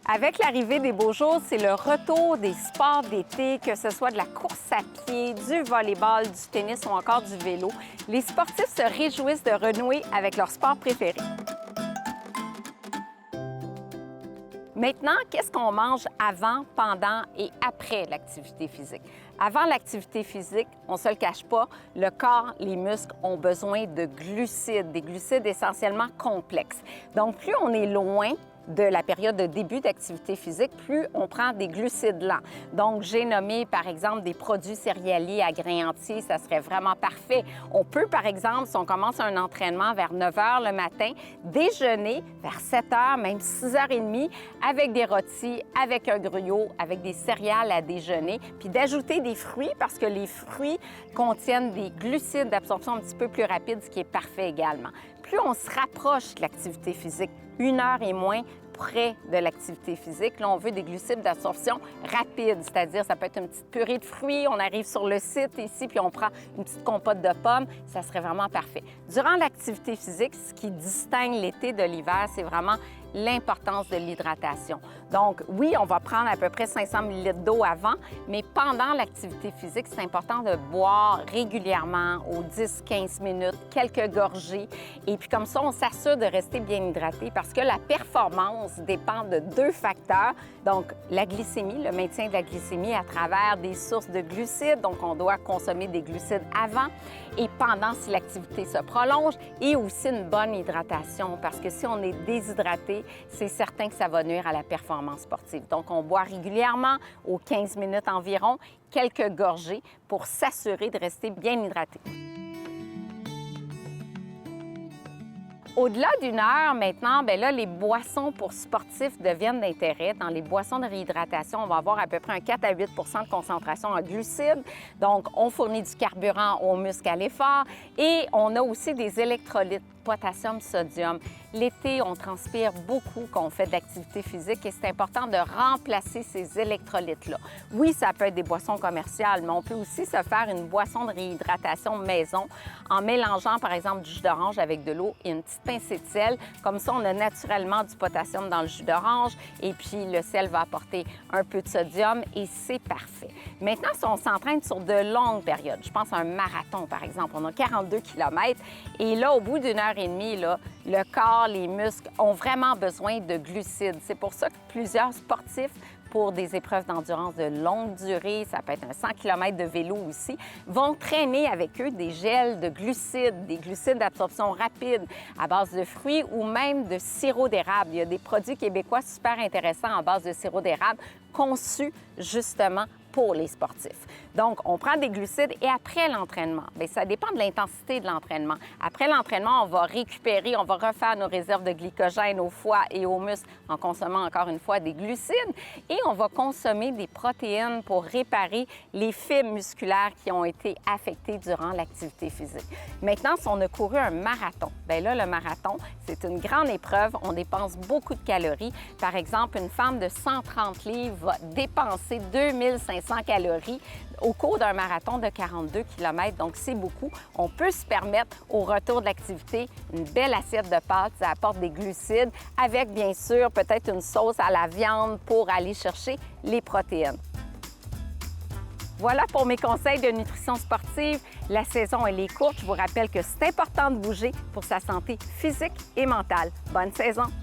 Avec l'arrivée des beaux jours, c'est le retour des sports d'été, que ce soit de la course à pied, du volleyball, du tennis ou encore du vélo. Les sportifs se réjouissent de renouer avec leur sport préféré. Maintenant, qu'est-ce qu'on mange avant, pendant et après l'activité physique? Avant l'activité physique, on ne se le cache pas, le corps, les muscles ont besoin de glucides, des glucides essentiellement complexes. Donc, plus on est loin de la période de début d'activité physique, plus on prend des glucides lents. Donc, j'ai nommé, par exemple, des produits céréaliers à grains entiers, ça serait vraiment parfait. On peut, par exemple, si on commence un entraînement vers 9 h le matin, déjeuner vers 7 h, même 6 h 30, avec des rôtis, avec un gruyot, avec des céréales à déjeuner, puis d'ajouter des fruits, parce que les fruits contiennent des glucides d'absorption un petit peu plus rapide, ce qui est parfait également. Plus on se rapproche de l'activité physique, 1 heure et moins près de l'activité physique. Là, on veut des glucides d'absorption rapide, c'est-à-dire ça peut être une petite purée de fruits, on arrive sur le site ici, puis on prend une petite compote de pommes, ça serait vraiment parfait. Durant l'activité physique, ce qui distingue l'été de l'hiver, c'est vraiment l'importance de l'hydratation. Donc, oui, on va prendre à peu près 500 ml d'eau avant, mais pendant l'activité physique, c'est important de boire régulièrement, aux 10-15 minutes, quelques gorgées. Et puis comme ça, on s'assure de rester bien hydraté parce que la performance dépend de 2 facteurs. Donc, la glycémie, le maintien de la glycémie à travers des sources de glucides. Donc, on doit consommer des glucides avant et pendant si l'activité se prolonge, et aussi une bonne hydratation parce que si on est déshydraté, c'est certain que ça va nuire à la performance sportive. Donc, on boit régulièrement, aux 15 minutes environ, quelques gorgées pour s'assurer de rester bien hydraté. Au-delà d'1 heure, maintenant, bien là, les boissons pour sportifs deviennent d'intérêt. Dans les boissons de réhydratation, on va avoir à peu près un 4 à 8 de concentration en glucides. Donc, on fournit du carburant aux muscles à l'effort et on a aussi des électrolytes, potassium, sodium. L'été, on transpire beaucoup quand on fait de l'activité physique et c'est important de remplacer ces électrolytes-là. Oui, ça peut être des boissons commerciales, mais on peut aussi se faire une boisson de réhydratation maison en mélangeant, par exemple, du jus d'orange avec de l'eau et une petite pincée de sel. Comme ça, on a naturellement du potassium dans le jus d'orange et puis le sel va apporter un peu de sodium et c'est parfait. Maintenant, si on s'entraîne sur de longues périodes, je pense à un marathon, par exemple, on a 42 km et là, au bout d'1 heure et demie, là, le corps, les muscles ont vraiment besoin de glucides. C'est pour ça que plusieurs sportifs, pour des épreuves d'endurance de longue durée, ça peut être un 100 km de vélo aussi, vont traîner avec eux des gels de glucides, des glucides d'absorption rapide à base de fruits ou même de sirop d'érable. Il y a des produits québécois super intéressants à base de sirop d'érable conçus justement pour les sportifs. Donc, on prend des glucides et après l'entraînement, bien, ça dépend de l'intensité de l'entraînement. Après l'entraînement, on va récupérer, on va refaire nos réserves de glycogène au foie et aux muscles en consommant encore une fois des glucides et on va consommer des protéines pour réparer les fibres musculaires qui ont été affectées durant l'activité physique. Maintenant, si on a couru un marathon, bien là, le marathon, c'est une grande épreuve. On dépense beaucoup de calories. Par exemple, une femme de 130 livres va dépenser 2500 calories au cours d'un marathon de 42 km, donc c'est beaucoup. On peut se permettre, au retour de l'activité, une belle assiette de pâtes, ça apporte des glucides, avec bien sûr peut-être une sauce à la viande pour aller chercher les protéines. Voilà pour mes conseils de nutrition sportive. La saison, elle est courte. Je vous rappelle que c'est important de bouger pour sa santé physique et mentale. Bonne saison!